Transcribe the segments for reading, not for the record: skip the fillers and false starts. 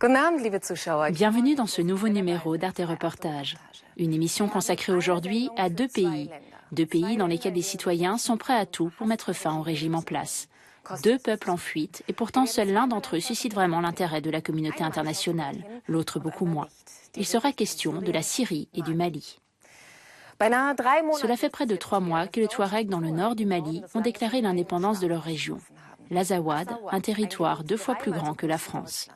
Bienvenue dans ce nouveau numéro d'Arte Reportage, une émission consacrée aujourd'hui à deux pays dans lesquels les citoyens sont prêts à tout pour mettre fin au régime en place. Deux peuples en fuite, et pourtant seul l'un d'entre eux suscite vraiment l'intérêt de la communauté internationale, l'autre beaucoup moins. Il sera question de la Syrie et du Mali. Cela fait près de 3 mois que les Touaregs dans le nord du Mali ont déclaré l'indépendance de leur région, l'Azawad, un territoire 2 fois plus grand que la France.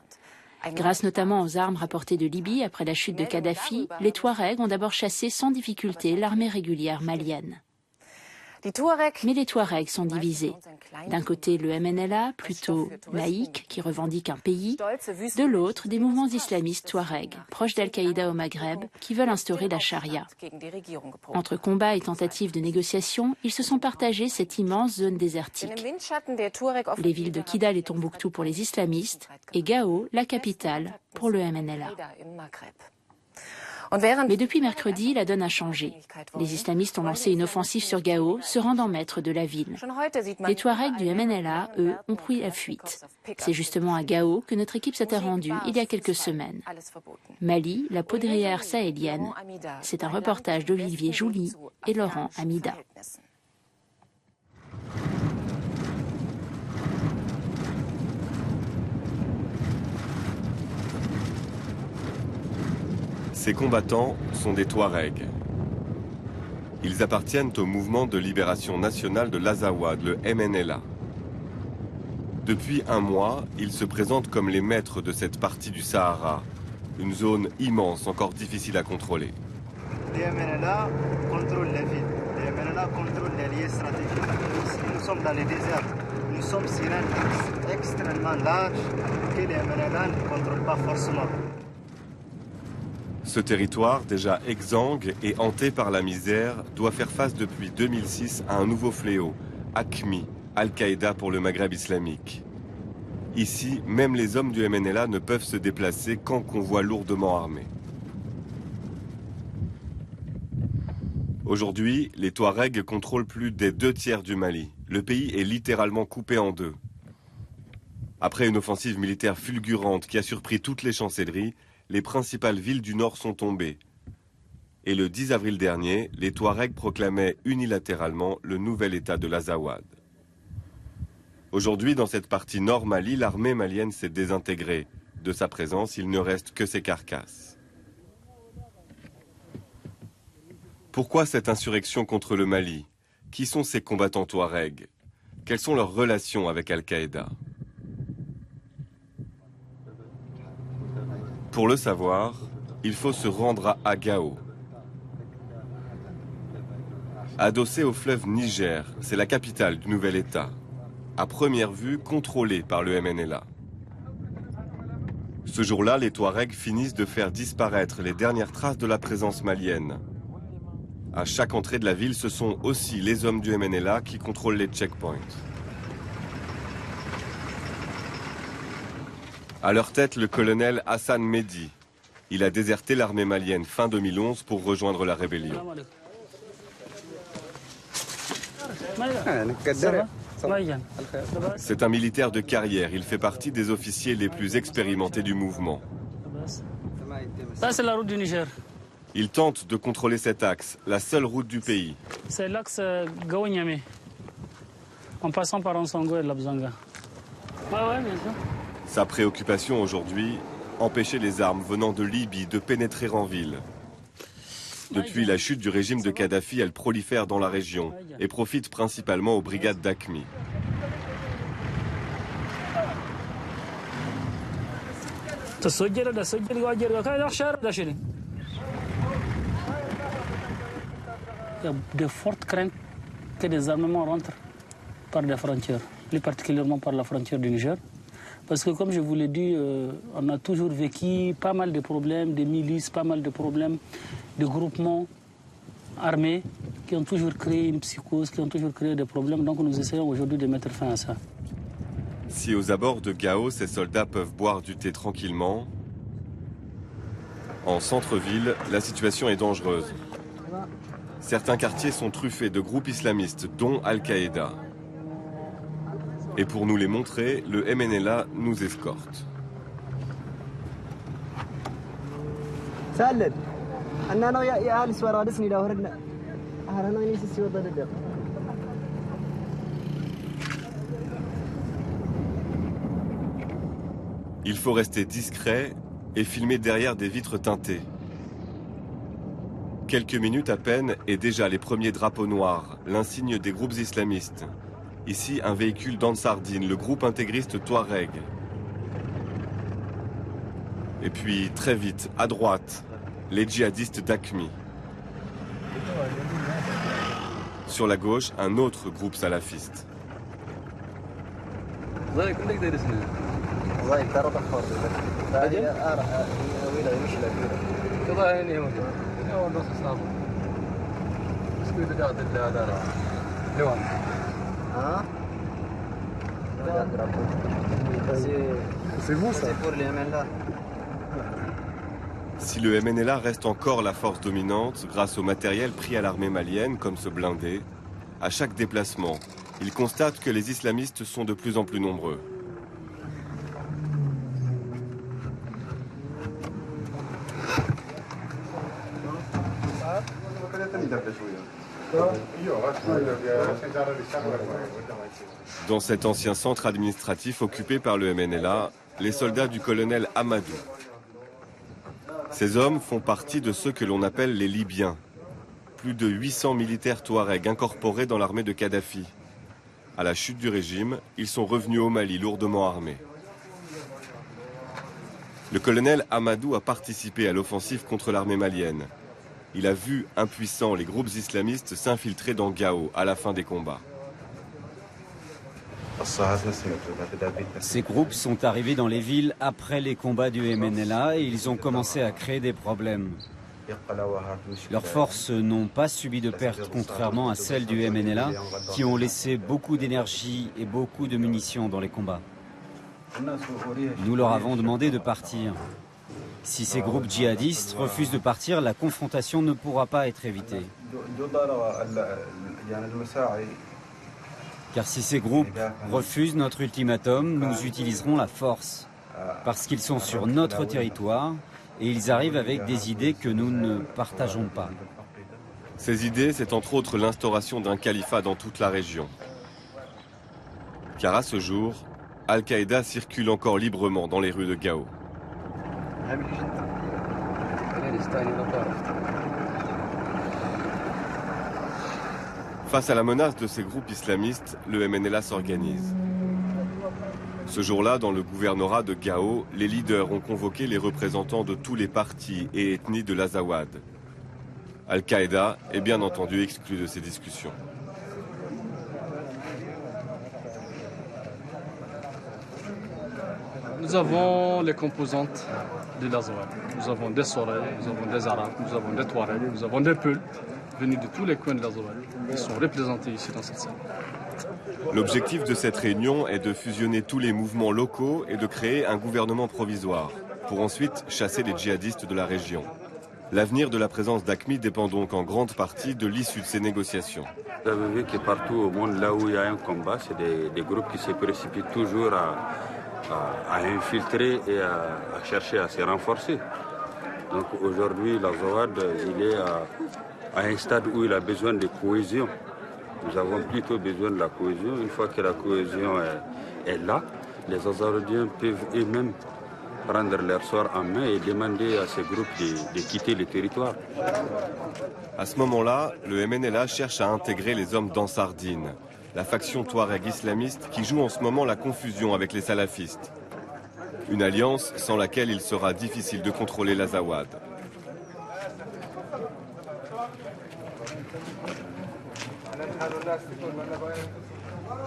Grâce notamment aux armes rapportées de Libye après la chute de Kadhafi, les Touaregs ont d'abord chassé sans difficulté l'armée régulière malienne. Mais les Touaregs sont divisés. D'un côté, le MNLA, plutôt laïque, qui revendique un pays. De l'autre, des mouvements islamistes Touaregs, proches d'Al-Qaïda au Maghreb, qui veulent instaurer la charia. Entre combats et tentatives de négociation, ils se sont partagés cette immense zone désertique. Les villes de Kidal et Tombouctou pour les islamistes, et Gao, la capitale, pour le MNLA. Mais depuis mercredi, la donne a changé. Les islamistes ont lancé une offensive sur Gao, se rendant maîtres de la ville. Les Touaregs du MNLA, eux, ont pris la fuite. C'est justement à Gao que notre équipe s'était rendue il y a quelques semaines. Mali, la poudrière sahélienne, c'est un reportage d'Olivier Jouly et Laurent Amida. Ces combattants sont des Touaregs. Ils appartiennent au mouvement de libération nationale de l'Azawad, le MNLA. Depuis 1 mois, ils se présentent comme les maîtres de cette partie du Sahara, une zone immense, encore difficile à contrôler. Les MNLA contrôlent la ville. Les MNLA contrôlent les lieux stratégiques. Nous sommes dans les déserts. Nous sommes sur un axe extrêmement large que les MNLA ne contrôlent pas forcément. Ce territoire, déjà exsangue et hanté par la misère, doit faire face depuis 2006 à un nouveau fléau, AQMI, Al-Qaïda pour le Maghreb islamique. Ici, même les hommes du MNLA ne peuvent se déplacer qu'en convoi lourdement armés. Aujourd'hui, les Touaregs contrôlent plus des 2/3 du Mali. Le pays est littéralement coupé en deux. Après une offensive militaire fulgurante qui a surpris toutes les chancelleries, les principales villes du nord sont tombées. Et le 10 avril dernier, les Touaregs proclamaient unilatéralement le nouvel état de l'Azawad. Aujourd'hui, dans cette partie nord Mali, l'armée malienne s'est désintégrée. De sa présence, il ne reste que ses carcasses. Pourquoi cette insurrection contre le Mali? Qui sont ces combattants Touaregs? Quelles sont leurs relations avec Al-Qaïda? Pour le savoir, il faut se rendre à Gao. Adossé au fleuve Niger, c'est la capitale du nouvel État. À première vue, contrôlée par le MNLA. Ce jour-là, les Touaregs finissent de faire disparaître les dernières traces de la présence malienne. À chaque entrée de la ville, ce sont aussi les hommes du MNLA qui contrôlent les checkpoints. À leur tête, le colonel Hassan Mehdi. Il a déserté l'armée malienne fin 2011 pour rejoindre la rébellion. C'est un militaire de carrière. Il fait partie des officiers les plus expérimentés du mouvement. Ça, c'est la route du Niger. Il tente de contrôler cet axe, la seule route du pays. C'est l'axe Gao-Niamey, en passant par Ansongo et Labzanga. Ouais, bien sûr. Sa préoccupation aujourd'hui, empêcher les armes venant de Libye de pénétrer en ville. Depuis la chute du régime de Kadhafi, elles prolifèrent dans la région et profitent principalement aux brigades d'AQMI. Il y a de fortes craintes que des armements rentrent par des frontières, plus particulièrement par la frontière du Niger. Parce que comme je vous l'ai dit, on a toujours vécu pas mal de problèmes, des milices, pas mal de problèmes, de groupements armés qui ont toujours créé une psychose, qui ont toujours créé des problèmes. Donc nous essayons aujourd'hui de mettre fin à ça. Si aux abords de Gao, ces soldats peuvent boire du thé tranquillement, en centre-ville, la situation est dangereuse. Certains quartiers sont truffés de groupes islamistes, dont Al-Qaïda. Et pour nous les montrer, le MNLA nous escorte. Il faut rester discret et filmer derrière des vitres teintées. Quelques minutes à peine et déjà les premiers drapeaux noirs, l'insigne des groupes islamistes. Ici, un véhicule d'Ansardine, le groupe intégriste Touareg. Et puis, très vite, à droite, les djihadistes d'Aqmi. Sur la gauche, un autre groupe salafiste. C'est vous ça? C'est pour les MNLA. Si le MNLA reste encore la force dominante, grâce au matériel pris à l'armée malienne, comme ce blindé, à chaque déplacement, il constate que les islamistes sont de plus en plus nombreux. Dans cet ancien centre administratif occupé par le MNLA, les soldats du colonel Amadou. Ces hommes font partie de ceux que l'on appelle les Libyens. Plus de 800 militaires touaregs incorporés dans l'armée de Kadhafi. À la chute du régime, ils sont revenus au Mali lourdement armés. Le colonel Amadou a participé à l'offensive contre l'armée malienne. Il a vu, impuissants, les groupes islamistes s'infiltrer dans Gao à la fin des combats. Ces groupes sont arrivés dans les villes après les combats du MNLA et ils ont commencé à créer des problèmes. Leurs forces n'ont pas subi de pertes, contrairement à celles du MNLA, qui ont laissé beaucoup d'énergie et beaucoup de munitions dans les combats. Nous leur avons demandé de partir. Si ces groupes djihadistes refusent de partir, la confrontation ne pourra pas être évitée. Car si ces groupes refusent notre ultimatum, nous utiliserons la force. Parce qu'ils sont sur notre territoire et ils arrivent avec des idées que nous ne partageons pas. Ces idées, c'est entre autres l'instauration d'un califat dans toute la région. Car à ce jour, Al-Qaïda circule encore librement dans les rues de Gao. Face à la menace de ces groupes islamistes, le MNLA s'organise. Ce jour-là, dans le gouvernorat de Gao, les leaders ont convoqué les représentants de tous les partis et ethnies de l'Azawad. Al-Qaïda est bien entendu exclu de ces discussions. Nous avons les composantes de l'Azawad. Nous avons des Sorais, nous avons des Arabes, nous avons des Touaregs, nous avons des Peuls venus de tous les coins de l'Azawad. Ils sont représentés ici dans cette salle. L'objectif de cette réunion est de fusionner tous les mouvements locaux et de créer un gouvernement provisoire, pour ensuite chasser les djihadistes de la région. L'avenir de la présence d'Aqmi dépend donc en grande partie de l'issue de ces négociations. Vous avez vu que partout au monde, là où il y a un combat, c'est des groupes qui se précipitent toujours à infiltrer et à chercher à se renforcer. Donc aujourd'hui, l'Azawad, il est à un stade où il a besoin de cohésion. Nous avons plutôt besoin de la cohésion. Une fois que la cohésion est là, les Azawadiens peuvent eux-mêmes prendre leur sort en main et demander à ces groupes de quitter le territoire. À ce moment-là, le MNLA cherche à intégrer les hommes d'Ansardine, la faction touareg islamiste qui joue en ce moment la confusion avec les salafistes. Une alliance sans laquelle il sera difficile de contrôler l'Azawad.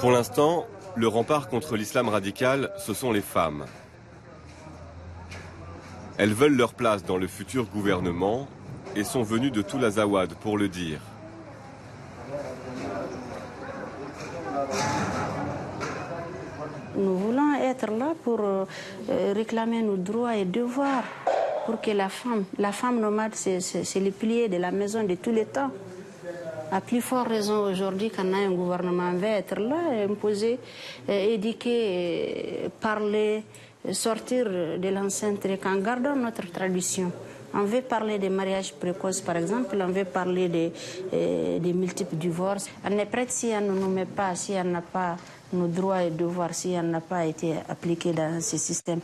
Pour l'instant, le rempart contre l'islam radical, ce sont les femmes. Elles veulent leur place dans le futur gouvernement et sont venues de tout l'Azawad pour le dire. Nous voulons être là pour réclamer nos droits et devoirs, pour que la femme nomade, c'est le pilier de la maison de tous les temps. À plus forte raison aujourd'hui quand un gouvernement veut être là, imposer, éduquer, parler, sortir de l'enceinte en gardant notre tradition. On veut parler des mariages précoces, par exemple, on veut parler des multiples divorces. On est prête si on ne nous met pas, si on n'a pas nos droits et devoirs, si on n'a pas été appliqué dans ce système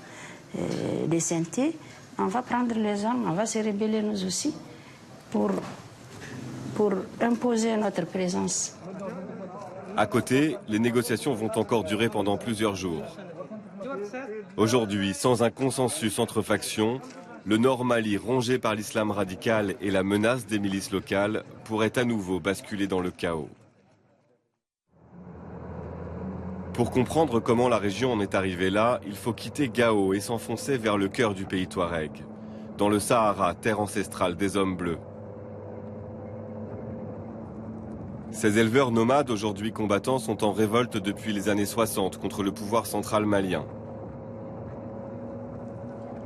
de sainteté, on va prendre les armes, on va se rebeller nous aussi pour imposer notre présence. À côté, les négociations vont encore durer pendant plusieurs jours. Aujourd'hui, sans un consensus entre factions, le Nord Mali, rongé par l'islam radical et la menace des milices locales, pourrait à nouveau basculer dans le chaos. Pour comprendre comment la région en est arrivée là, il faut quitter Gao et s'enfoncer vers le cœur du pays touareg, dans le Sahara, terre ancestrale des hommes bleus. Ces éleveurs nomades, aujourd'hui combattants, sont en révolte depuis les années 60 contre le pouvoir central malien.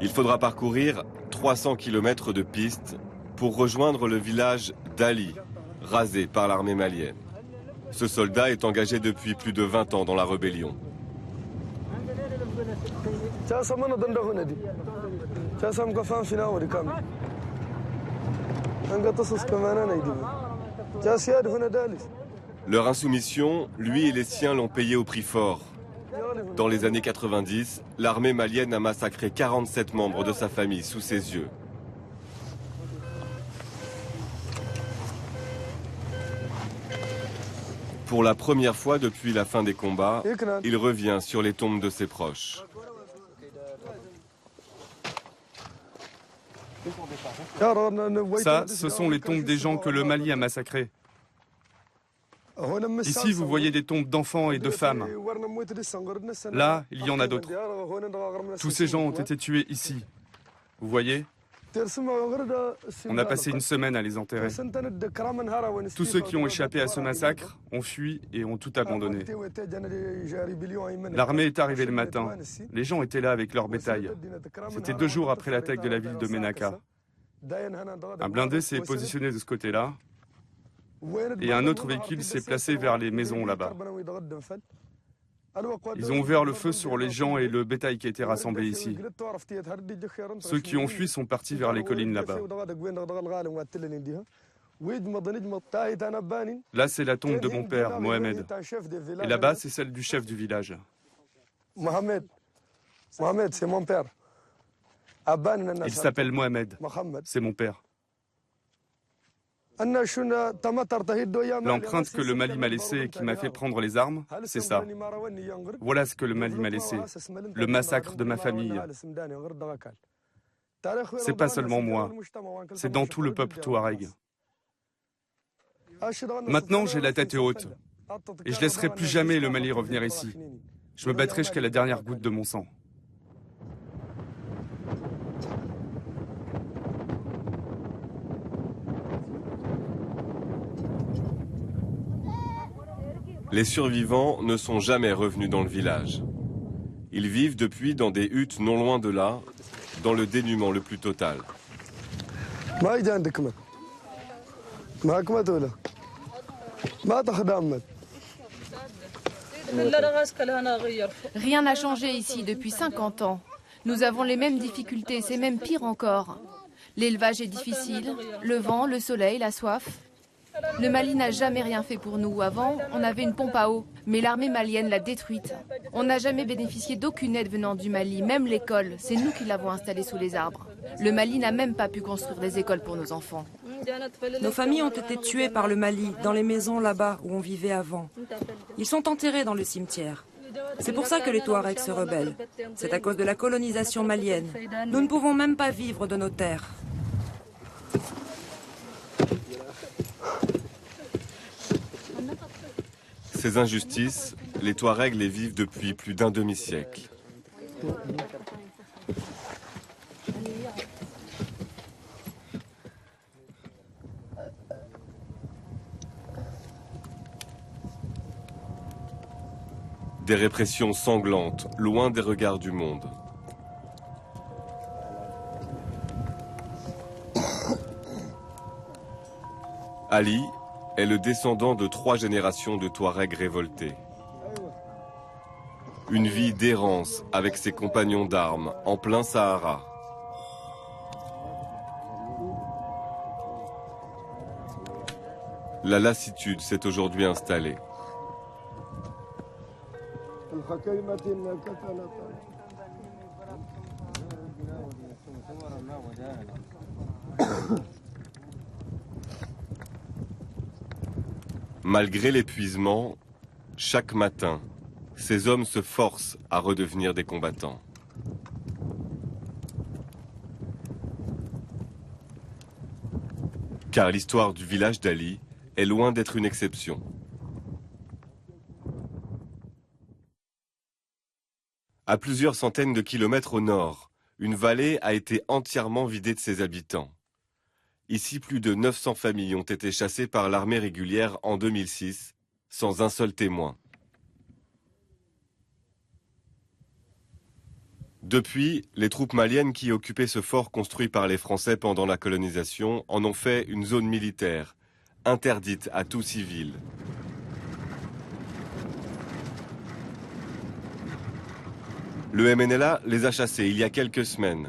Il faudra parcourir 300 km de pistes pour rejoindre le village d'Ali, rasé par l'armée malienne. Ce soldat est engagé depuis plus de 20 ans dans la rébellion. Leur insoumission, lui et les siens l'ont payé au prix fort. Dans les années 90, l'armée malienne a massacré 47 membres de sa famille sous ses yeux. Pour la première fois depuis la fin des combats, il revient sur les tombes de ses proches. Ça, ce sont les tombes des gens que le Mali a massacrés. Ici, vous voyez des tombes d'enfants et de femmes. Là, il y en a d'autres. Tous ces gens ont été tués ici. Vous voyez ? On a passé une semaine à les enterrer. Tous ceux qui ont échappé à ce massacre ont fui et ont tout abandonné. L'armée est arrivée le matin. Les gens étaient là avec leur bétail. C'était 2 jours après l'attaque de la ville de Ménaka. Un blindé s'est positionné de ce côté-là et un autre véhicule s'est placé vers les maisons là-bas. Ils ont ouvert le feu sur les gens et le bétail qui a été rassemblé ici. Ceux qui ont fui sont partis vers les collines là-bas. Là, c'est la tombe de mon père, Mohamed. Et là-bas, c'est celle du chef du village. Mohamed, c'est mon père. Il s'appelle Mohamed. C'est mon père. L'empreinte que le Mali m'a laissée et qui m'a fait prendre les armes, c'est ça. Voilà ce que le Mali m'a laissé. Le massacre de ma famille. C'est pas seulement moi. C'est dans tout le peuple touareg. Maintenant, j'ai la tête haute. Et je laisserai plus jamais le Mali revenir ici. Je me battrai jusqu'à la dernière goutte de mon sang. Les survivants ne sont jamais revenus dans le village. Ils vivent depuis dans des huttes non loin de là, dans le dénuement le plus total. Rien n'a changé ici depuis 50 ans. Nous avons les mêmes difficultés, c'est même pire encore. L'élevage est difficile, le vent, le soleil, la soif. Le Mali n'a jamais rien fait pour nous. Avant, on avait une pompe à eau, mais l'armée malienne l'a détruite. On n'a jamais bénéficié d'aucune aide venant du Mali, même l'école. C'est nous qui l'avons installée sous les arbres. Le Mali n'a même pas pu construire des écoles pour nos enfants. Nos familles ont été tuées par le Mali, dans les maisons là-bas où on vivait avant. Ils sont enterrés dans le cimetière. C'est pour ça que les Touaregs se rebellent. C'est à cause de la colonisation malienne. Nous ne pouvons même pas vivre de nos terres. Ces injustices, les Touaregs les vivent depuis plus d'un demi-siècle. Des répressions sanglantes, loin des regards du monde. Ali est le descendant de 3 générations de Touaregs révoltés. Une vie d'errance avec ses compagnons d'armes en plein Sahara. La lassitude s'est aujourd'hui installée. Malgré l'épuisement, chaque matin, ces hommes se forcent à redevenir des combattants. Car l'histoire du village d'Ali est loin d'être une exception. À plusieurs centaines de kilomètres au nord, une vallée a été entièrement vidée de ses habitants. Ici, plus de 900 familles ont été chassées par l'armée régulière en 2006, sans un seul témoin. Depuis, les troupes maliennes qui occupaient ce fort construit par les Français pendant la colonisation en ont fait une zone militaire, interdite à tout civil. Le MNLA les a chassés il y a quelques semaines.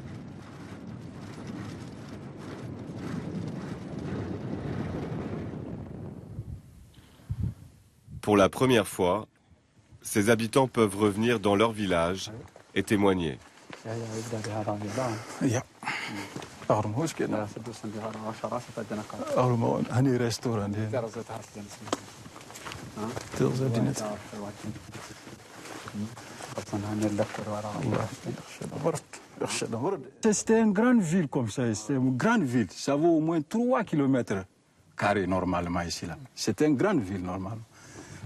Pour la première fois, ces habitants peuvent revenir dans leur village et témoigner. C'était une grande ville comme ça, c'était une grande ville. Ça vaut au moins 3 km² normalement ici. C'était une grande ville normalement.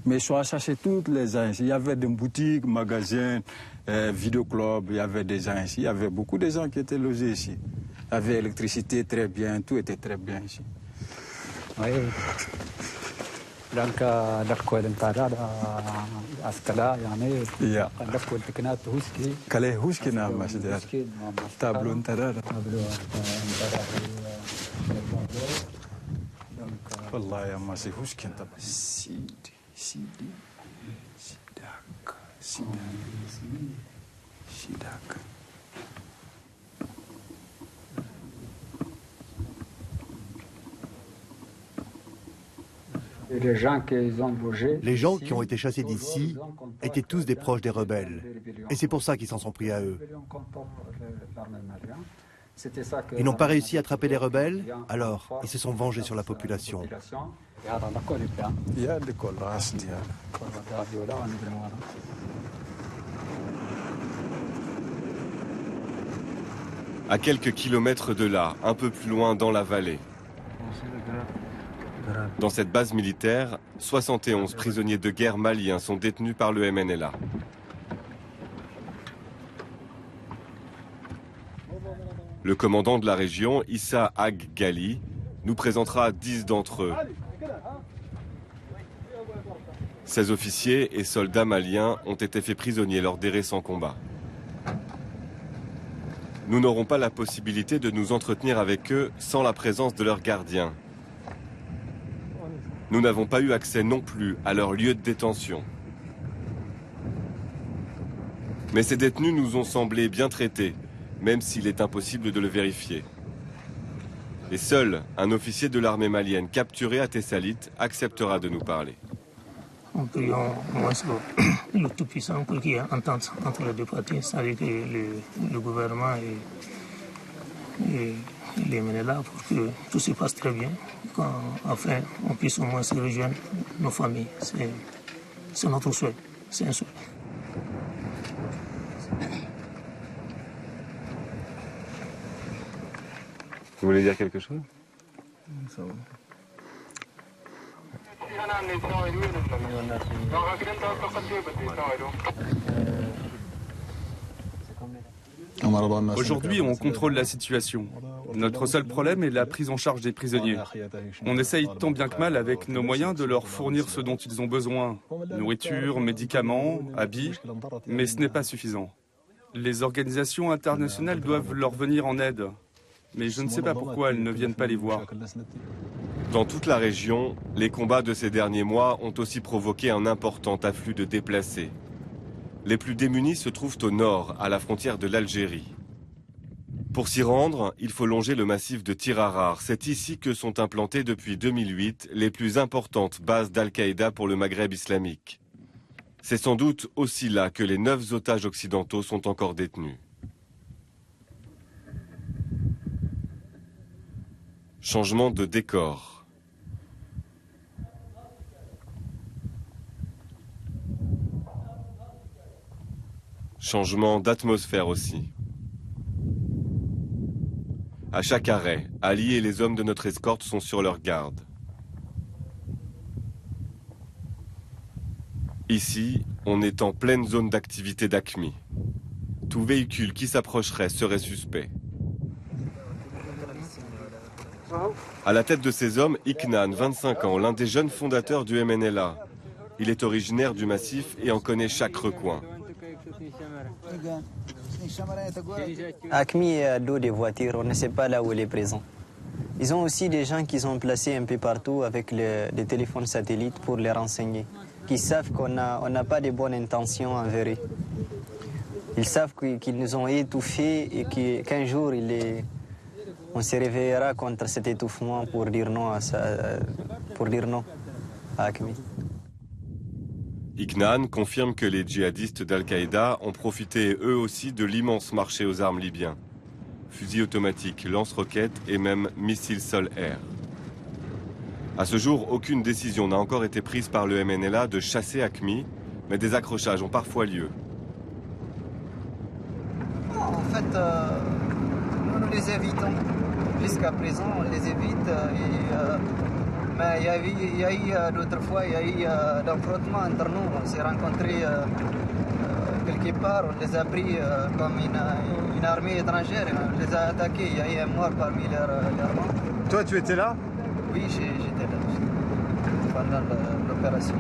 Mais ils sont chassés toutes les gens ici. Il y avait des boutiques, magasins, vidéoclubs, il y avait des gens ici. Il y avait beaucoup de gens qui étaient logés ici. Il y avait l'électricité très bien, tout était très bien ici. Oui. Donc, Les gens qui ont été chassés d'ici étaient tous des proches des rebelles. Et c'est pour ça qu'ils s'en sont pris à eux. Ils n'ont pas réussi à attraper les rebelles, alors ils se sont vengés sur la population. À quelques kilomètres de là, un peu plus loin dans la vallée. Dans cette base militaire, 71 prisonniers de guerre maliens sont détenus par le MNLA. Le commandant de la région, Issa Ag Gali, nous présentera 10 d'entre eux. Ces officiers et soldats maliens ont été faits prisonniers lors des récents combats. Nous n'aurons pas la possibilité de nous entretenir avec eux sans la présence de leurs gardiens. Nous n'avons pas eu accès non plus à leur lieu de détention. Mais ces détenus nous ont semblé bien traités, même s'il est impossible de le vérifier. Et seul un officier de l'armée malienne capturé à Tessalit acceptera de nous parler. Nous prions moins le Tout-Puissant pour qu'il y ait entente entre les deux parties, c'est-à-dire que le gouvernement et les MNLA pour que tout se passe très bien, qu'enfin on puisse au moins se rejoindre nos familles. C'est notre souhait, c'est un souhait. Vous voulez dire quelque chose? Aujourd'hui, on contrôle la situation. Notre seul problème est la prise en charge des prisonniers. On essaye tant bien que mal avec nos moyens de leur fournir ce dont ils ont besoin. Nourriture, médicaments, habits, mais ce n'est pas suffisant. Les organisations internationales doivent leur venir en aide. Mais je ne sais pas pourquoi elles ne viennent pas les voir. Dans toute la région, les combats de ces derniers mois ont aussi provoqué un important afflux de déplacés. Les plus démunis se trouvent au nord, à la frontière de l'Algérie. Pour s'y rendre, il faut longer le massif de Tirarar. C'est ici que sont implantées depuis 2008 les plus importantes bases d'Al-Qaïda pour le Maghreb islamique. C'est sans doute aussi là que les 9 otages occidentaux sont encore détenus. Changement de décor. Changement d'atmosphère aussi. À chaque arrêt, Ali et les hommes de notre escorte sont sur leur garde. Ici, on est en pleine zone d'activité d'AQMI. Tout véhicule qui s'approcherait serait suspect. À la tête de ces hommes, Iknan, 25 ans, l'un des jeunes fondateurs du MNLA. Il est originaire du massif et en connaît chaque recoin. AQMI est à dos des voitures, on ne sait pas là où il est présent. Ils ont aussi des gens qui sont placés un peu partout avec des téléphones satellites pour les renseigner, qui savent qu'on n'a pas de bonnes intentions envers eux. Ils savent qu'ils nous ont étouffés et qu'un jour on se réveillera contre cet étouffement pour dire non à AQMI. Iknan confirme que les djihadistes d'Al-Qaïda ont profité eux aussi de l'immense marché aux armes libyen. Fusils automatiques, lance-roquettes et même missiles sol-air. À ce jour, aucune décision n'a encore été prise par le MNLA de chasser AQMI, mais des accrochages ont parfois lieu. En fait, nous les évitons. Jusqu'à présent, on les évite. Mais il y a eu d'autres fois, il y a eu d'un frottement entre nous. On s'est rencontrés quelque part, on les a pris comme une armée étrangère. On les a attaqués. Il y a eu un mort parmi leurs rangs. Toi, tu étais là? Oui, j'étais là pendant l'opération.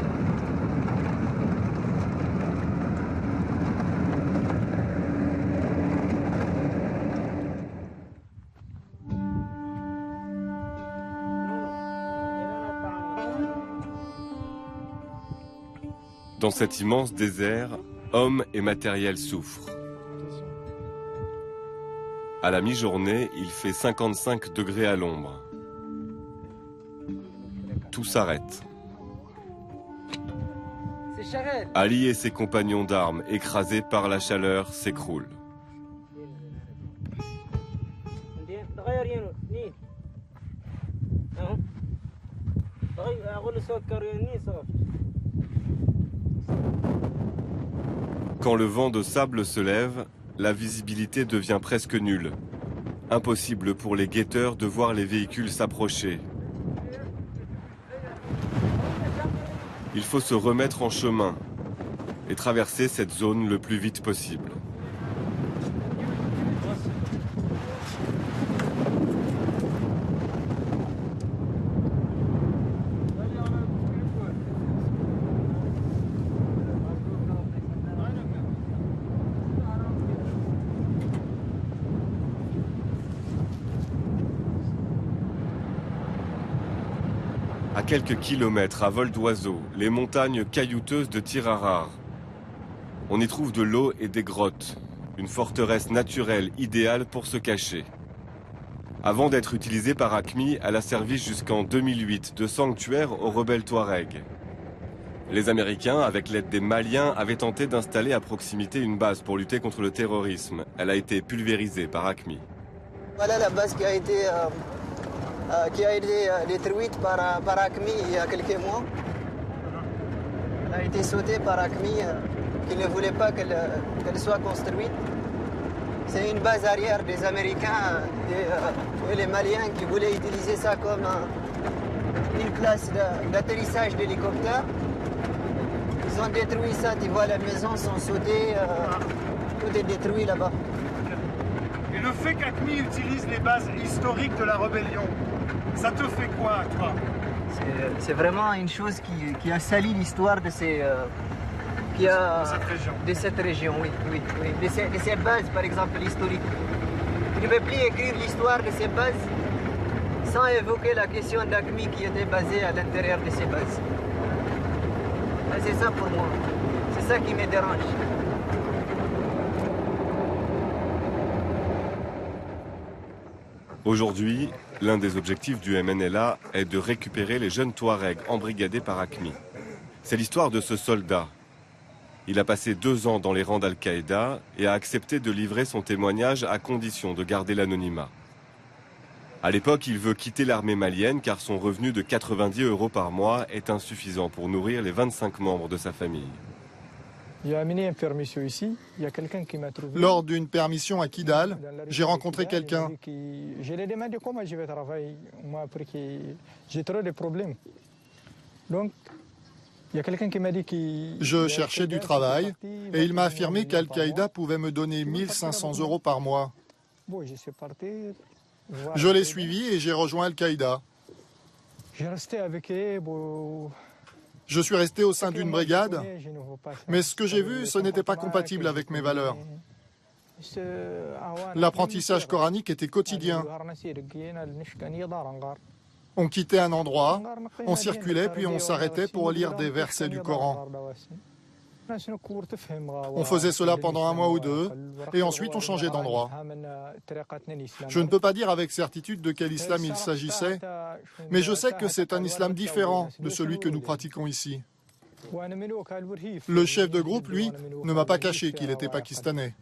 Dans cet immense désert, hommes et matériel souffrent. À la mi-journée, il fait 55 degrés à l'ombre. Tout s'arrête. Ali et ses compagnons d'armes, écrasés par la chaleur, s'écroulent. Quand le vent de sable se lève, la visibilité devient presque nulle. Impossible pour les guetteurs de voir les véhicules s'approcher. Il faut se remettre en chemin et traverser cette zone le plus vite possible. À quelques kilomètres à vol d'oiseau, les montagnes caillouteuses de Tirarar. On y trouve de l'eau et des grottes, une forteresse naturelle idéale pour se cacher. Avant d'être utilisée par AQMI, elle a servi jusqu'en 2008 de sanctuaire aux rebelles Touaregs. Les Américains, avec l'aide des Maliens, avaient tenté d'installer à proximité une base pour lutter contre le terrorisme. Elle a été pulvérisée par AQMI. Voilà la base qui a été détruite par AQMI il y a quelques mois. Elle a été sautée par AQMI qui ne voulait pas qu'elle soit construite. C'est une base arrière des Américains et les Maliens qui voulaient utiliser ça comme une place d'atterrissage d'hélicoptères. Ils ont détruit ça, tu vois, les maisons sont sautées, tout est détruit là-bas. Et le fait qu'AQMI utilise les bases historiques de la rébellion, ça te fait quoi, toi? C'est vraiment une chose qui a sali l'histoire de cette région, oui. De ces bases, par exemple, historiques. Tu ne peux plus écrire l'histoire de ces bases sans évoquer la question d'AQMI qui était basée à l'intérieur de ces bases. C'est ça pour moi. C'est ça qui me dérange. Aujourd'hui, l'un des objectifs du MNLA est de récupérer les jeunes Touaregs embrigadés par AQMI. C'est l'histoire de ce soldat. Il a passé 2 ans dans les rangs d'Al-Qaïda et a accepté de livrer son témoignage à condition de garder l'anonymat. À l'époque, il veut quitter l'armée malienne car son revenu de 90 € par mois est insuffisant pour nourrir les 25 membres de sa famille. J'ai amené une permission ici, il y a quelqu'un qui m'a trouvé. Lors d'une permission à Kidal, j'ai rencontré quelqu'un. Je lui ai demandé comment je vais travailler, moi, après que j'ai trop de problèmes. Donc, il y a quelqu'un qui m'a dit que... Je cherchais du travail et il m'a affirmé qu'Al-Qaïda pouvait me donner 1500 € par mois. Bon, je suis parti. Je l'ai suivi et j'ai rejoint Al-Qaïda. J'ai resté avec eux. Bon... Je suis resté au sein d'une brigade, mais ce que j'ai vu, ce n'était pas compatible avec mes valeurs. L'apprentissage coranique était quotidien. On quittait un endroit, on circulait, puis on s'arrêtait pour lire des versets du Coran. On faisait cela pendant 1 mois ou 2, et ensuite on changeait d'endroit. Je ne peux pas dire avec certitude de quel islam il s'agissait, mais je sais que c'est un islam différent de celui que nous pratiquons ici. Le chef de groupe, lui, ne m'a pas caché qu'il était pakistanais.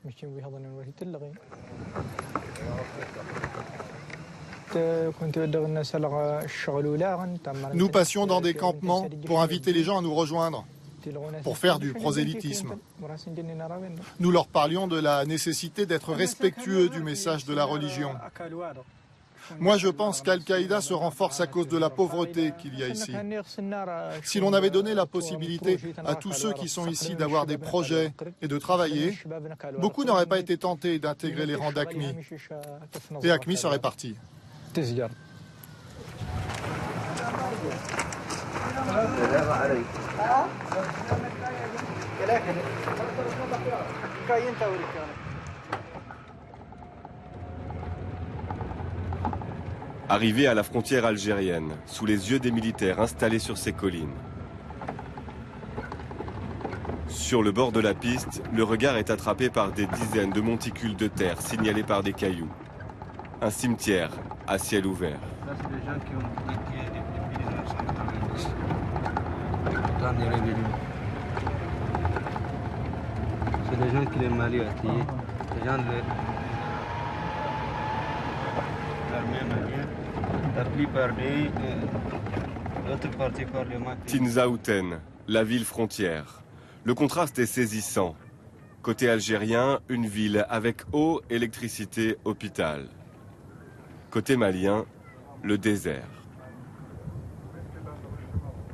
Nous passions dans des campements pour inviter les gens à nous rejoindre, pour faire du prosélytisme. Nous leur parlions de la nécessité d'être respectueux du message de la religion. Moi, je pense qu'Al-Qaïda se renforce à cause de la pauvreté qu'il y a ici. Si l'on avait donné la possibilité à tous ceux qui sont ici d'avoir des projets et de travailler, beaucoup n'auraient pas été tentés d'intégrer les rangs d'AQMI. Et AQMI serait parti. Arrivé à la frontière algérienne, sous les yeux des militaires installés sur ces collines. Sur le bord de la piste, le regard est attrapé par des dizaines de monticules de terre signalés par des cailloux. Un cimetière à ciel ouvert. Ça, c'est des gens qui ont quitté depuis 1990. Le temps des rébellions. C'est des gens qui le Mali a tués. Des gens de l'armée malienne. La plupart des l'autre partie par le Mali. Tinzaouten, la ville frontière. Le contraste est saisissant. Côté algérien, une ville avec eau, électricité, hôpital. Côté malien, le désert.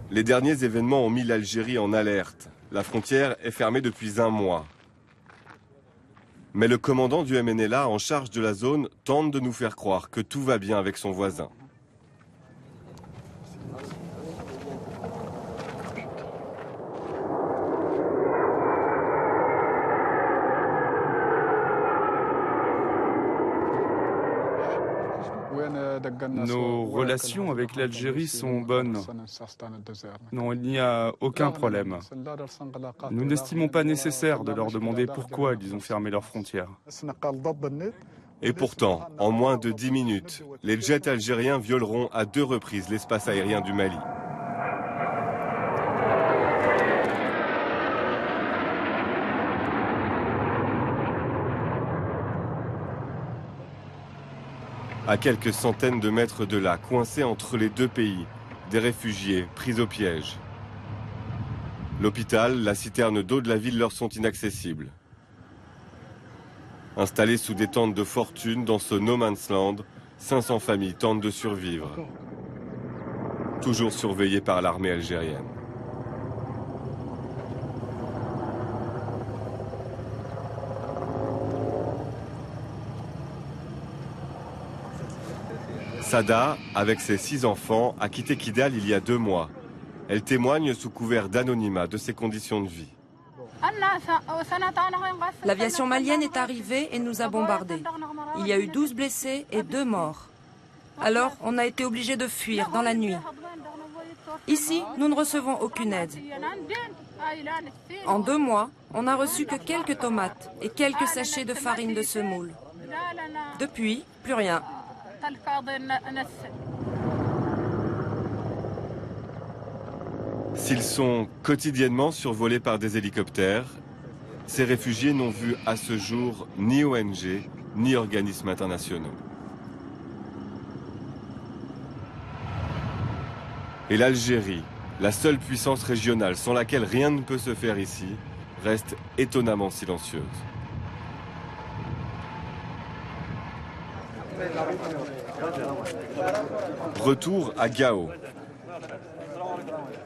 Les derniers événements ont mis l'Algérie en alerte. La frontière est fermée depuis 1 mois. Mais le commandant du MNLA en charge de la zone tente de nous faire croire que tout va bien avec son voisin. Nos relations avec l'Algérie sont bonnes. Non, il n'y a aucun problème. Nous n'estimons pas nécessaire de leur demander pourquoi ils ont fermé leurs frontières. Et pourtant, en moins de 10 minutes, les jets algériens violeront à 2 reprises l'espace aérien du Mali. À quelques centaines de mètres de là, coincés entre les 2 pays, des réfugiés pris au piège. L'hôpital, la citerne d'eau de la ville leur sont inaccessibles. Installés sous des tentes de fortune dans ce no man's land, 500 familles tentent de survivre. Toujours surveillées par l'armée algérienne. Sada, avec ses 6 enfants, a quitté Kidal il y a 2 mois. Elle témoigne sous couvert d'anonymat de ses conditions de vie. L'aviation malienne est arrivée et nous a bombardés. Il y a eu 12 blessés et 2 morts. Alors, on a été obligés de fuir dans la nuit. Ici, nous ne recevons aucune aide. En 2 mois, on n'a reçu que quelques tomates et quelques sachets de farine de semoule. Depuis, plus rien. S'ils sont quotidiennement survolés par des hélicoptères, ces réfugiés n'ont vu à ce jour ni ONG, ni organismes internationaux. Et l'Algérie, la seule puissance régionale sans laquelle rien ne peut se faire ici, reste étonnamment silencieuse. Retour à Gao.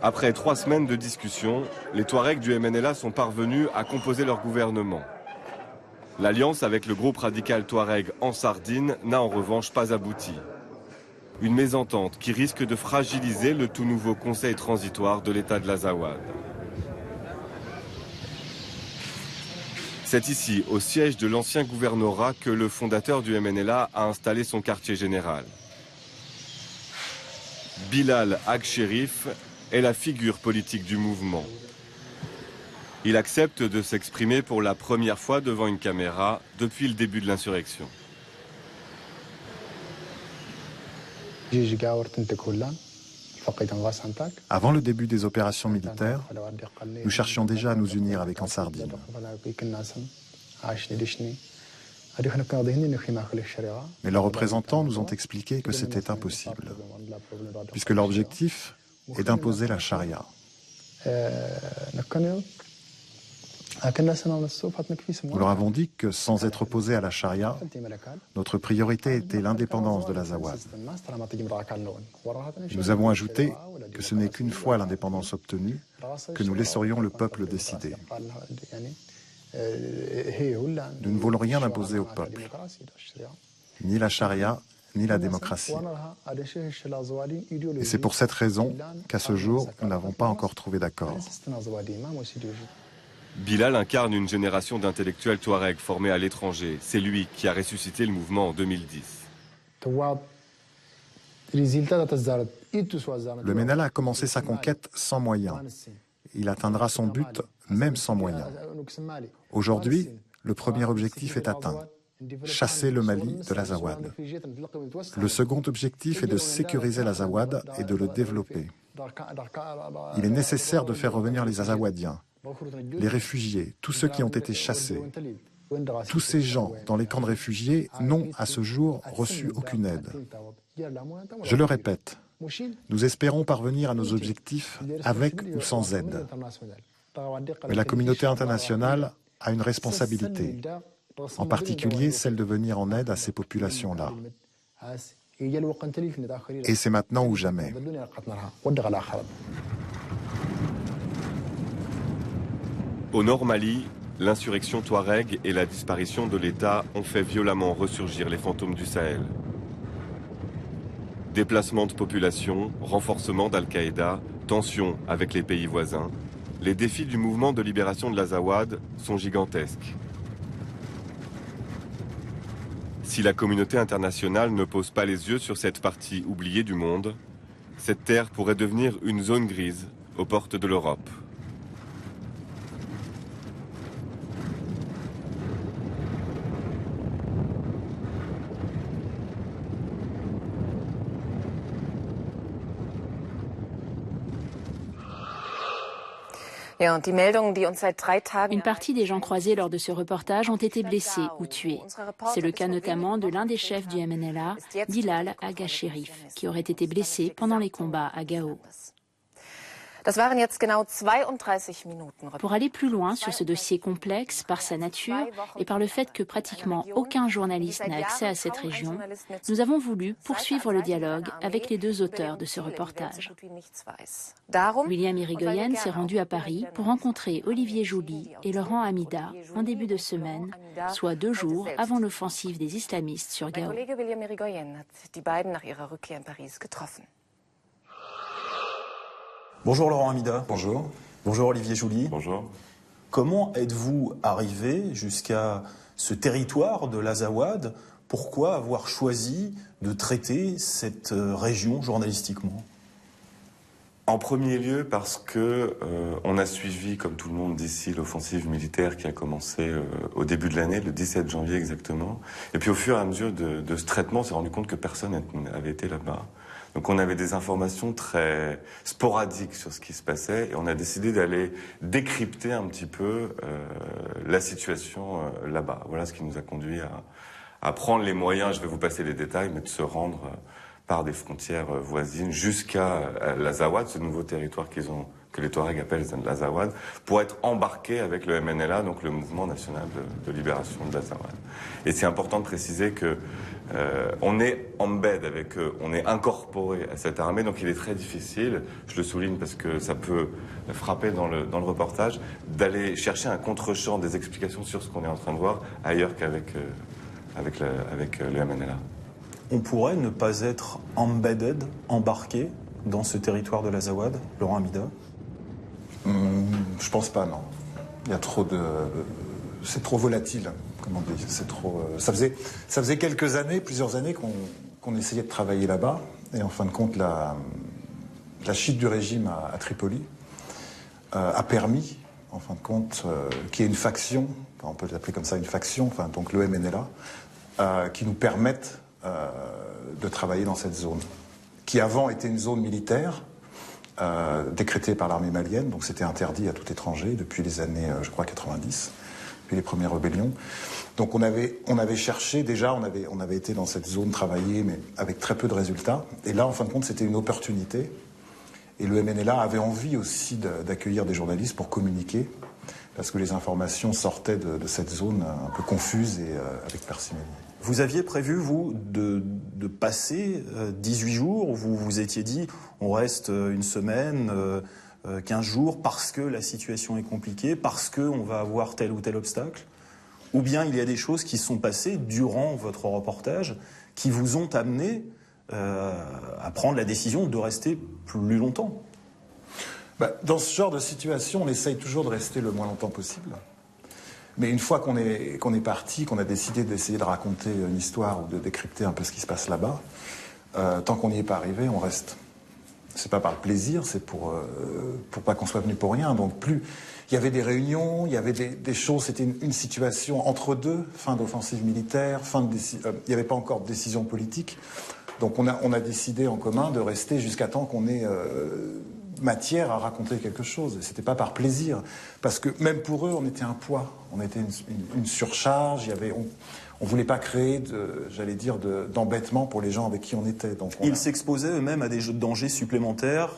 Après 3 semaines de discussion, les Touaregs du MNLA sont parvenus à composer leur gouvernement. L'alliance avec le groupe radical Touareg Ansardine n'a en revanche pas abouti. Une mésentente qui risque de fragiliser le tout nouveau conseil transitoire de l'État de l'Azawad. C'est ici, au siège de l'ancien gouvernorat, que le fondateur du MNLA a installé son quartier général. Bilal Ag-Sherif est la figure politique du mouvement. Il accepte de s'exprimer pour la première fois devant une caméra depuis le début de l'insurrection. Avant le début des opérations militaires, nous cherchions déjà à nous unir avec Ansardine. Mais leurs représentants nous ont expliqué que c'était impossible, puisque leur objectif est d'imposer la charia. Nous leur avons dit que sans être opposés à la charia, notre priorité était l'indépendance de l'Azawad. Nous avons ajouté que ce n'est qu'une fois l'indépendance obtenue que nous laisserions le peuple décider. Nous ne voulons rien imposer au peuple, ni la charia, ni la démocratie. Et c'est pour cette raison qu'à ce jour, nous n'avons pas encore trouvé d'accord. Bilal incarne une génération d'intellectuels Touaregs formés à l'étranger. C'est lui qui a ressuscité le mouvement en 2010. Le MNLA a commencé sa conquête sans moyens. Il atteindra son but même sans moyens. Aujourd'hui, le premier objectif est atteint. Chasser le Mali de l'Azawad. Le second objectif est de sécuriser l'Azawad et de le développer. Il est nécessaire de faire revenir les Azawadiens, les réfugiés, tous ceux qui ont été chassés. Tous ces gens dans les camps de réfugiés n'ont à ce jour reçu aucune aide. Je le répète, nous espérons parvenir à nos objectifs avec ou sans aide. Mais la communauté internationale a une responsabilité, en particulier celle de venir en aide à ces populations-là. Et c'est maintenant ou jamais. Au nord Mali, l'insurrection Touareg et la disparition de l'État ont fait violemment ressurgir les fantômes du Sahel. Déplacement de population, renforcement d'Al-Qaïda, tensions avec les pays voisins, les défis du mouvement de libération de l'Azawad sont gigantesques. Si la communauté internationale ne pose pas les yeux sur cette partie oubliée du monde, cette terre pourrait devenir une zone grise aux portes de l'Europe. Une partie des gens croisés lors de ce reportage ont été blessés ou tués. C'est le cas notamment de l'un des chefs du MNLA, Bilal Ag-Sherif, qui aurait été blessé pendant les combats à Gao. Pour aller plus loin sur ce dossier complexe par sa nature et par le fait que pratiquement aucun journaliste n'a accès à cette région, nous avons voulu poursuivre le dialogue avec les 2 auteurs de ce reportage. William Irigoyen s'est rendu à Paris pour rencontrer Olivier Joly et Laurent Amida en début de semaine, soit 2 jours avant l'offensive des islamistes sur Gao. Bonjour Laurent Amida. Bonjour. Bonjour Olivier Joly. Bonjour. Comment êtes-vous arrivé jusqu'à ce territoire de l'Azawad? Pourquoi avoir choisi de traiter cette région journalistiquement? En premier lieu parce que on a suivi, comme tout le monde d'ici, l'offensive militaire qui a commencé au début de l'année, le 17 janvier exactement. Et puis au fur et à mesure de ce traitement, on s'est rendu compte que personne n'avait été là-bas. Donc on avait des informations très sporadiques sur ce qui se passait et on a décidé d'aller décrypter un petit peu la situation là-bas. Voilà ce qui nous a conduit à prendre les moyens, je vais vous passer les détails, mais de se rendre par des frontières voisines jusqu'à l'Azawad, ce nouveau territoire que les Touaregs appellent l'Azawad, pour être embarqués avec le MNLA, donc le Mouvement National de Libération de l'Azawad. Et c'est important de préciser que on est embed avec eux, on est incorporé à cette armée, donc il est très difficile, je le souligne parce que ça peut frapper dans le reportage, d'aller chercher un contre-champ des explications sur ce qu'on est en train de voir ailleurs qu'avec le MNLA. On pourrait ne pas être embedded, embarqué dans ce territoire de l'Azawad, Laurent Amida? Je pense pas, non. Il y a trop de... C'est trop volatile, comme on dit. C'est trop... Ça faisait quelques années, plusieurs années qu'on essayait de travailler là-bas. Et en fin de compte, la chute du régime à Tripoli a permis, en fin de compte, qu'il y ait une faction, on peut l'appeler comme ça, une faction, enfin, donc le MNLA, qui nous permette de travailler dans cette zone, qui avant était une zone militaire décrétée par l'armée malienne, donc c'était interdit à tout étranger depuis les années, je crois, 90, depuis les premières rébellions. Donc on avait cherché, déjà, on avait été dans cette zone travailler, mais avec très peu de résultats. Et là, en fin de compte, c'était une opportunité. Et le MNLA avait envie aussi d'accueillir des journalistes pour communiquer, parce que les informations sortaient de cette zone un peu confuse et avec parcimonie. Vous aviez prévu, vous, de passer 18 jours, vous vous étiez dit, on reste une semaine, 15 jours, parce que la situation est compliquée, parce qu'on va avoir tel ou tel obstacle? Ou bien il y a des choses qui sont passées durant votre reportage qui vous ont amené à prendre la décision de rester plus longtemps? Dans ce genre de situation, on essaye toujours de rester le moins longtemps possible. Mais une fois qu'on est parti, qu'on a décidé d'essayer de raconter une histoire ou de décrypter un peu ce qui se passe là-bas, tant qu'on n'y est pas arrivé, on reste. C'est pas par plaisir, c'est pour pas qu'on soit venu pour rien. Donc plus il y avait des réunions, il y avait des choses, c'était une situation entre deux, fin d'offensive militaire, il n'y avait pas encore de décision politique. Donc on a décidé en commun de rester jusqu'à temps qu'on ait matière à raconter quelque chose. Et c'était pas par plaisir, parce que même pour eux, on était un poids, on était une surcharge. On voulait pas créer d'embêtement pour les gens avec qui on était. Donc ils s'exposaient eux-mêmes à des dangers supplémentaires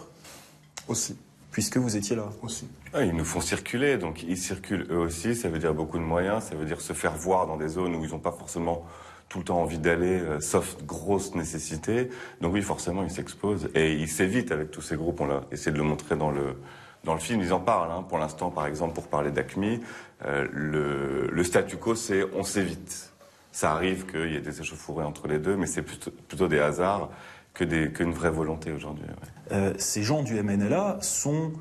aussi, puisque vous étiez là aussi. Ah, ils nous font circuler, donc ils circulent eux aussi. Ça veut dire beaucoup de moyens, ça veut dire se faire voir dans des zones où ils n'ont pas forcément tout le temps envie d'aller, sauf grosse nécessité. Donc oui, forcément, ils s'exposent. Et ils s'évitent avec tous ces groupes. On a essayé de le montrer dans le film. Ils en parlent. Hein. Pour l'instant, par exemple, pour parler d'AQMI, le statu quo, c'est on s'évite. Ça arrive qu'il y ait des échauffourées entre les deux, mais c'est plutôt des hasards qu'une vraie volonté aujourd'hui. Ouais. Ces gens du MNLA sont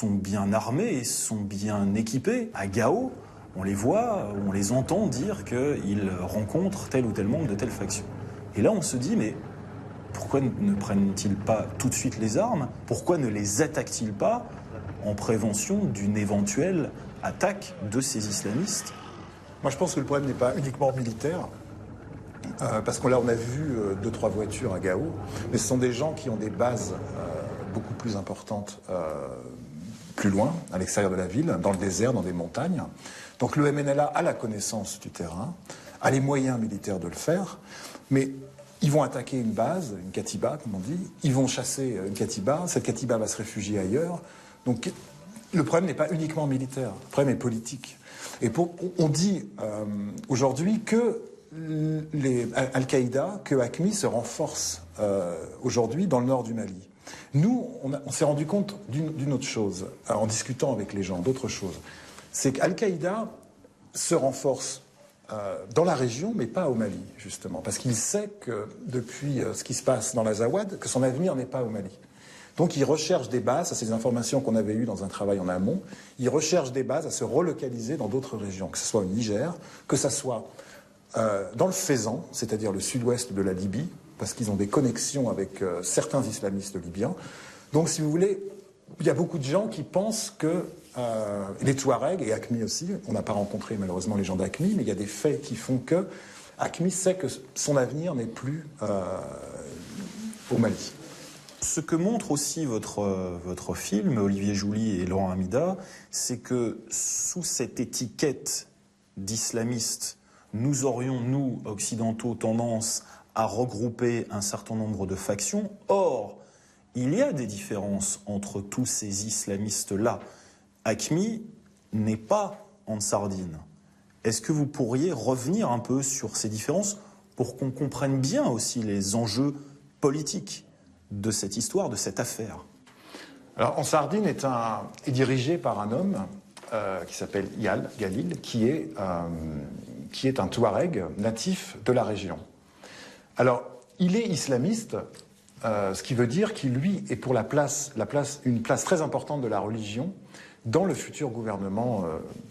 bien armés et sont bien équipés. À Gao, on les voit, on les entend dire qu'ils rencontrent tel ou tel membre de telle faction. Et là, on se dit, mais pourquoi ne prennent-ils pas tout de suite les armes? Pourquoi ne les attaquent-ils pas en prévention d'une éventuelle attaque de ces islamistes? Moi, je pense que le problème n'est pas uniquement militaire, parce que là, on a vu 2-3 voitures à Gao, mais ce sont des gens qui ont des bases beaucoup plus importantes plus loin, à l'extérieur de la ville, dans le désert, dans des montagnes. Donc le MNLA a la connaissance du terrain, a les moyens militaires de le faire, mais ils vont attaquer une base, une katiba, comme on dit, ils vont chasser une katiba, cette katiba va se réfugier ailleurs. Donc le problème n'est pas uniquement militaire, le problème est politique. Et on dit aujourd'hui que Al-Qaïda, que AQMI se renforce aujourd'hui dans le nord du Mali. Nous, on s'est rendu compte d'une autre chose, en discutant avec les gens, d'autre chose. C'est qu'Al-Qaïda se renforce dans la région, mais pas au Mali, justement. Parce qu'il sait que, depuis ce qui se passe dans l'Azawad, que son avenir n'est pas au Mali. Donc il recherche des bases, ça c'est des informations qu'on avait eues dans un travail en amont, il recherche des bases à se relocaliser dans d'autres régions, que ce soit au Niger, que ce soit dans le Fezzan, c'est-à-dire le sud-ouest de la Libye, parce qu'ils ont des connexions avec certains islamistes libyens, Donc, si vous voulez, il y a beaucoup de gens qui pensent que les Touaregs, et AQMI aussi, on n'a pas rencontré malheureusement les gens d'AQMI, mais il y a des faits qui font que AQMI sait que son avenir n'est plus au Mali. Ce que montre aussi votre film, Olivier Jouly et Laurent Amida, c'est que sous cette étiquette d'islamiste, nous aurions, nous, occidentaux, tendance à regrouper un certain nombre de factions. Or, il y a des différences entre tous ces islamistes-là. AQMI n'est pas en sardine. Est-ce que vous pourriez revenir un peu sur ces différences pour qu'on comprenne bien aussi les enjeux politiques de cette histoire, de cette affaire? Alors, En Sardine est dirigé par un homme qui s'appelle Yal Galil, qui est un Touareg natif de la région. Alors, il est islamiste, ce qui veut dire qu'il, lui, est pour une place très importante de la religion dans le futur gouvernement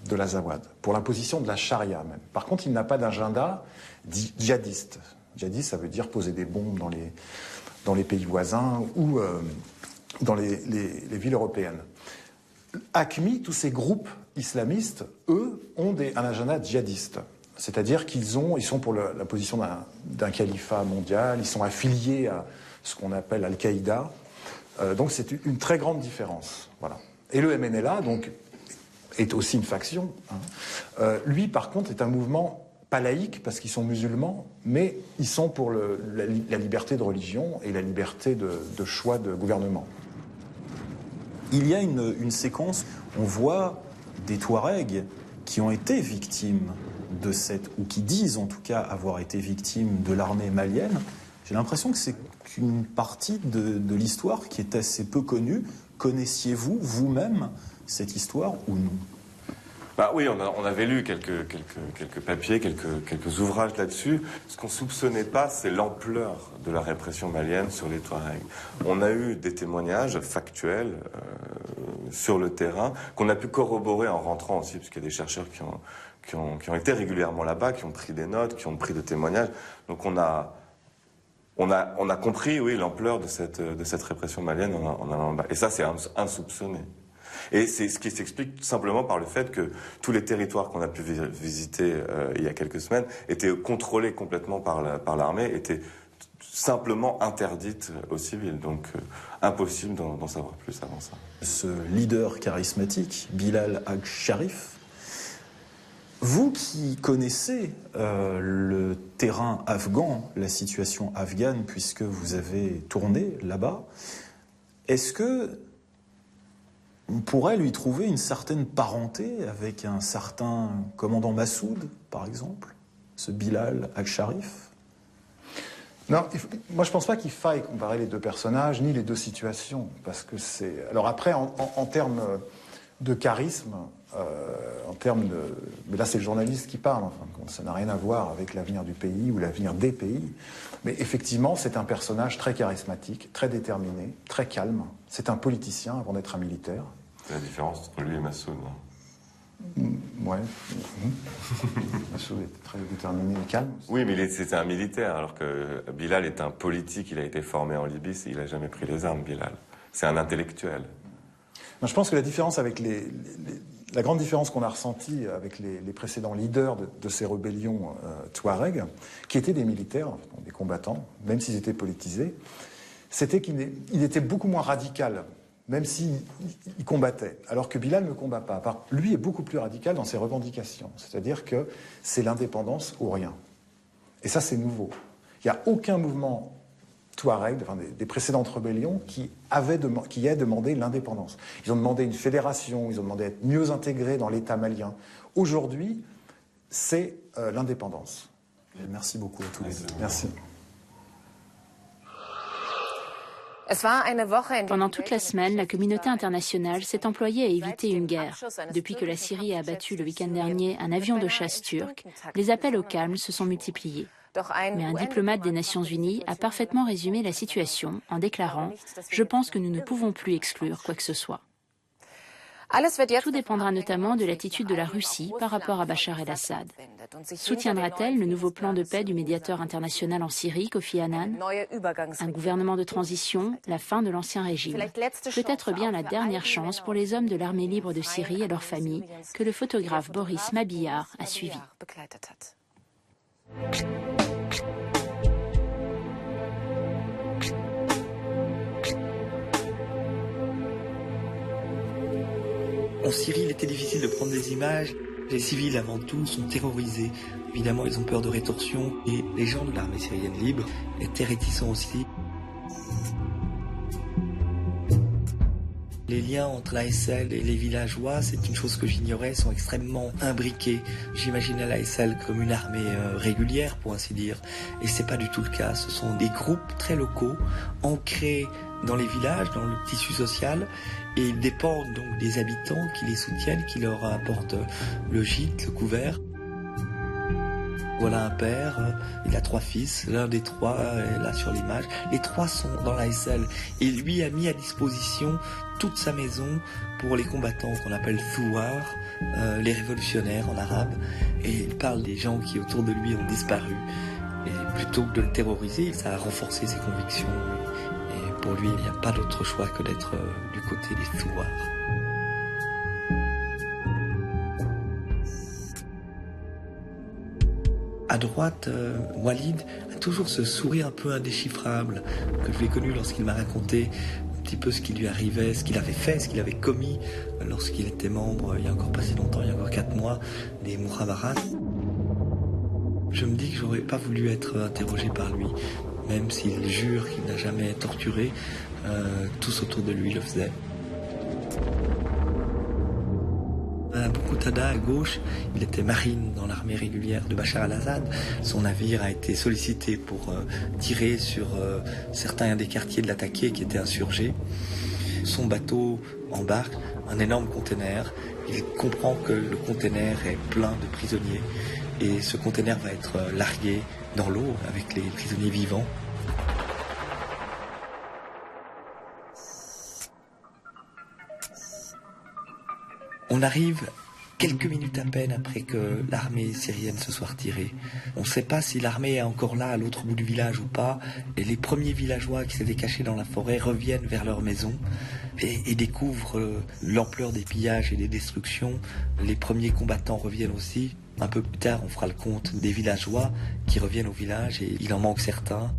de l'Azawad, pour l'imposition de la charia même. Par contre, il n'a pas d'agenda djihadiste. Djihadiste, ça veut dire poser des bombes dans les pays voisins ou dans les villes européennes. AQMI, tous ces groupes islamistes, eux, ont un agenda djihadiste. C'est-à-dire qu'ils sont pour la position d'un califat mondial, ils sont affiliés à ce qu'on appelle Al-Qaïda. Donc c'est une très grande différence. Voilà. Et le MNLA, donc, est aussi une faction. Lui, par contre, est un mouvement pas laïque, parce qu'ils sont musulmans, mais ils sont pour la liberté de religion et la liberté de choix de gouvernement. Il y a une séquence, on voit des Touaregs qui ont été victimes de ou qui disent en tout cas avoir été victimes de l'armée malienne. J'ai l'impression que c'est une partie de l'histoire qui est assez peu connue. Connaissiez-vous vous-même cette histoire ou non? Oui, on avait lu quelques papiers, quelques ouvrages là-dessus. Ce qu'on ne soupçonnait pas, c'est l'ampleur de la répression malienne sur les Touaregs. On a eu des témoignages factuels sur le terrain qu'on a pu corroborer en rentrant aussi, parce qu'il y a des chercheurs qui ont été régulièrement là-bas, qui ont pris des notes, qui ont pris des témoignages. Donc on a compris, oui, l'ampleur de cette répression malienne en allant là-bas. Et ça, c'est insoupçonné. Et c'est ce qui s'explique tout simplement par le fait que tous les territoires qu'on a pu visiter il y a quelques semaines étaient contrôlés complètement par l'armée, étaient simplement interdites aux civils. Donc impossible d'en savoir plus avant ça. Ce leader charismatique, Bilal Ag-Sharif, vous qui connaissez le terrain afghan, la situation afghane, puisque vous avez tourné là-bas, est-ce que on pourrait lui trouver une certaine parenté avec un certain commandant Massoud, par exemple, ce Bilal Ag-Sharif? Non, moi je ne pense pas qu'il faille comparer les deux personnages, ni les deux situations, parce que c'est... Alors après, en termes de charisme, mais là c'est le journaliste qui parle, enfin, ça n'a rien à voir avec l'avenir du pays ou l'avenir des pays, mais effectivement c'est un personnage très charismatique, très déterminé, très calme. C'est un politicien avant d'être un militaire. C'est la différence entre lui et Massoud, non? Ouais. Massoud était très déterminé et calme. Oui, mais c'était un militaire, alors que Bilal est un politique, il a été formé en Libye, il n'a jamais pris les armes, Bilal. C'est un intellectuel. Non, je pense que la différence avec la grande différence qu'on a ressentie avec les précédents leaders de ces rébellions Touareg, qui étaient des militaires, des combattants, même s'ils étaient politisés, c'était qu'il était beaucoup moins radical, même s'il combattait, alors que Bilal ne combat pas. Lui est beaucoup plus radical dans ses revendications, c'est-à-dire que c'est l'indépendance ou rien. Et ça, c'est nouveau. Il n'y a aucun mouvement Touareg, enfin des précédentes rébellions, qui aient demandé l'indépendance. Ils ont demandé une fédération, ils ont demandé d'être mieux intégrés dans l'État malien. Aujourd'hui, c'est l'indépendance. Merci beaucoup à tous les deux. Merci. Pendant toute la semaine, la communauté internationale s'est employée à éviter une guerre. Depuis que la Syrie a abattu le week-end dernier un avion de chasse turc, les appels au calme se sont multipliés. Mais un diplomate des Nations Unies a parfaitement résumé la situation en déclarant « Je pense que nous ne pouvons plus exclure quoi que ce soit ». Tout dépendra notamment de l'attitude de la Russie par rapport à Bachar el-Assad. Soutiendra-t-elle le nouveau plan de paix du médiateur international en Syrie, Kofi Annan? Un gouvernement de transition, la fin de l'ancien régime. Peut-être bien la dernière chance pour les hommes de l'armée libre de Syrie et leurs familles que le photographe Boris Mabillard a suivi. En Syrie, il était difficile de prendre des images. Les civils, avant tout, sont terrorisés. Évidemment, ils ont peur de rétorsion. Et les gens de l'armée syrienne libre étaient réticents aussi. Les liens entre l'ASL et les villageois, c'est une chose que j'ignorais, sont extrêmement imbriqués. J'imaginais l'ASL comme une armée régulière, pour ainsi dire. Et c'est pas du tout le cas. Ce sont des groupes très locaux, ancrés dans les villages, dans le tissu social, et ils dépendent donc des habitants qui les soutiennent, qui leur apportent le gîte, le couvert. Voilà un père, il a 3 fils, l'un des 3 est là sur l'image. Les 3 sont dans l'ASL et lui a mis à disposition toute sa maison pour les combattants qu'on appelle thouar, les révolutionnaires en arabe. Et il parle des gens qui autour de lui ont disparu. Et plutôt que de le terroriser, ça a renforcé ses convictions. Et pour lui, il n'y a pas d'autre choix que d'être du côté des thouars. À droite, Walid a toujours ce sourire un peu indéchiffrable que je l'ai connu lorsqu'il m'a raconté un petit peu ce qui lui arrivait, ce qu'il avait fait, ce qu'il avait commis lorsqu'il était membre, il y a encore pas si longtemps, il y a encore 4 mois, des Mouhabarat. Je me dis que j'aurais pas voulu être interrogé par lui, même s'il jure qu'il n'a jamais torturé, tous autour de lui le faisaient. À Boukhoutada, à gauche, il était marine dans l'armée régulière de Bachar el-Assad. Son navire a été sollicité pour tirer sur certains des quartiers de l'attaqué qui étaient insurgés. Son bateau embarque un énorme conteneur. Il comprend que le conteneur est plein de prisonniers et ce conteneur va être largué dans l'eau avec les prisonniers vivants. On arrive quelques minutes à peine après que l'armée syrienne se soit retirée. On ne sait pas si l'armée est encore là à l'autre bout du village ou pas. Et les premiers villageois qui s'étaient cachés dans la forêt reviennent vers leur maison et découvrent l'ampleur des pillages et des destructions. Les premiers combattants reviennent aussi. Un peu plus tard, on fera le compte des villageois qui reviennent au village et il en manque certains.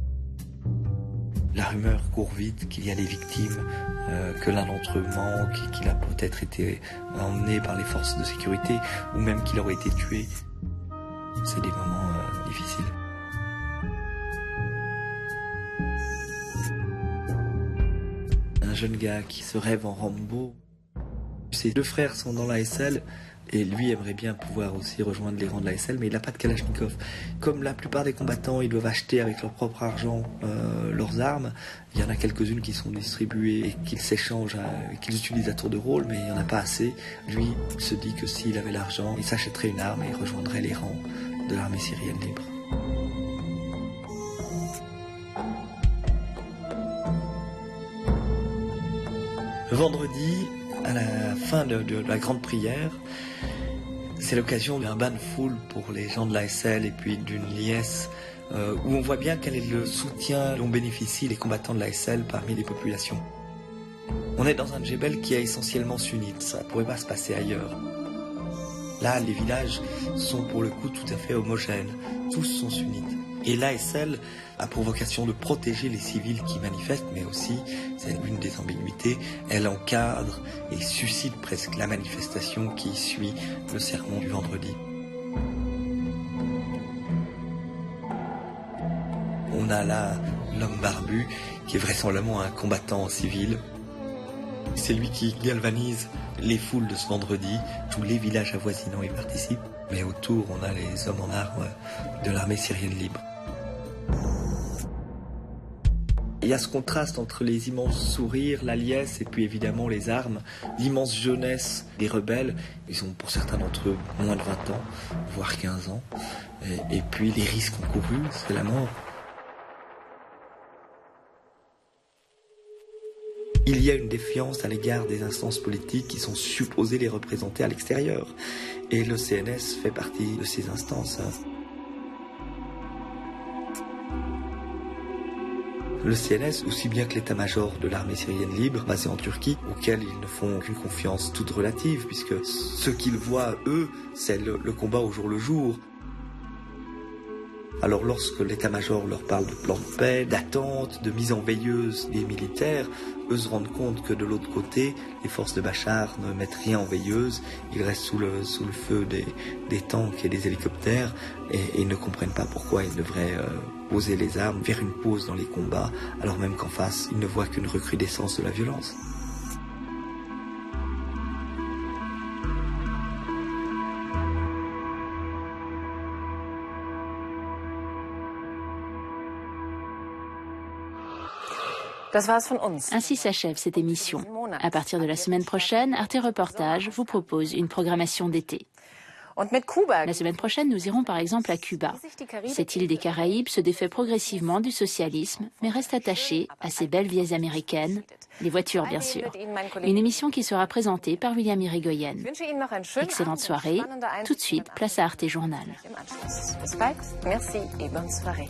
La rumeur court vite qu'il y a des victimes, que l'un d'entre eux manque, qu'il a peut-être été emmené par les forces de sécurité, ou même qu'il aurait été tué. C'est des moments difficiles. Un jeune gars qui se rêve en Rambo. Ses 2 frères sont dans l'ASL. Et lui aimerait bien pouvoir aussi rejoindre les rangs de l'ASL, mais il n'a pas de Kalachnikov. Comme la plupart des combattants, ils doivent acheter avec leur propre argent leurs armes. Il y en a quelques-unes qui sont distribuées et qu'ils s'échangent, qu'ils utilisent à tour de rôle, mais il n'y en a pas assez. Lui se dit que s'il avait l'argent, il s'achèterait une arme et rejoindrait les rangs de l'armée syrienne libre. Le vendredi, à la fin de la grande prière, c'est l'occasion d'un bain de foule pour les gens de l'ASL et puis d'une liesse où on voit bien quel est le soutien dont bénéficient les combattants de l'ASL parmi les populations. On est dans un djebel qui est essentiellement sunnite, ça ne pourrait pas se passer ailleurs. Là, les villages sont pour le coup tout à fait homogènes, tous sont sunnites. Et l'ASL a pour vocation de protéger les civils qui manifestent, mais aussi, c'est l'une des ambiguïtés, elle encadre et suscite presque la manifestation qui suit le sermon du vendredi. On a là l'homme barbu, qui est vraisemblablement un combattant civil. C'est lui qui galvanise les foules de ce vendredi. Tous les villages avoisinants y participent. Mais autour, on a les hommes en armes de l'armée syrienne libre. Il y a ce contraste entre les immenses sourires, la liesse et puis évidemment les armes, l'immense jeunesse des rebelles. Ils ont pour certains d'entre eux moins de 20 ans, voire 15 ans. Et puis les risques encourus, c'est la mort. Il y a une défiance à l'égard des instances politiques qui sont supposées les représenter à l'extérieur. Et le CNS fait partie de ces instances. Le CNS, aussi bien que l'état-major de l'armée syrienne libre, basé en Turquie, auquel ils ne font qu'une confiance toute relative, puisque ce qu'ils voient, eux, c'est le combat au jour le jour. Alors lorsque l'état-major leur parle de plan de paix, d'attente, de mise en veilleuse des militaires, eux se rendent compte que de l'autre côté, les forces de Bachar ne mettent rien en veilleuse, ils restent sous le feu des tanks et des hélicoptères et ils ne comprennent pas pourquoi ils devraient poser les armes, faire une pause dans les combats, alors même qu'en face, ils ne voient qu'une recrudescence de la violence. Ainsi s'achève cette émission. À partir de la semaine prochaine, Arte Reportage vous propose une programmation d'été. La semaine prochaine, nous irons par exemple à Cuba. Cette île des Caraïbes se défait progressivement du socialisme, mais reste attachée à ses belles vieilles américaines, les voitures bien sûr. Une émission qui sera présentée par William Irigoyen. Excellente soirée. Tout de suite, place à Arte Journal. Merci et bonne soirée.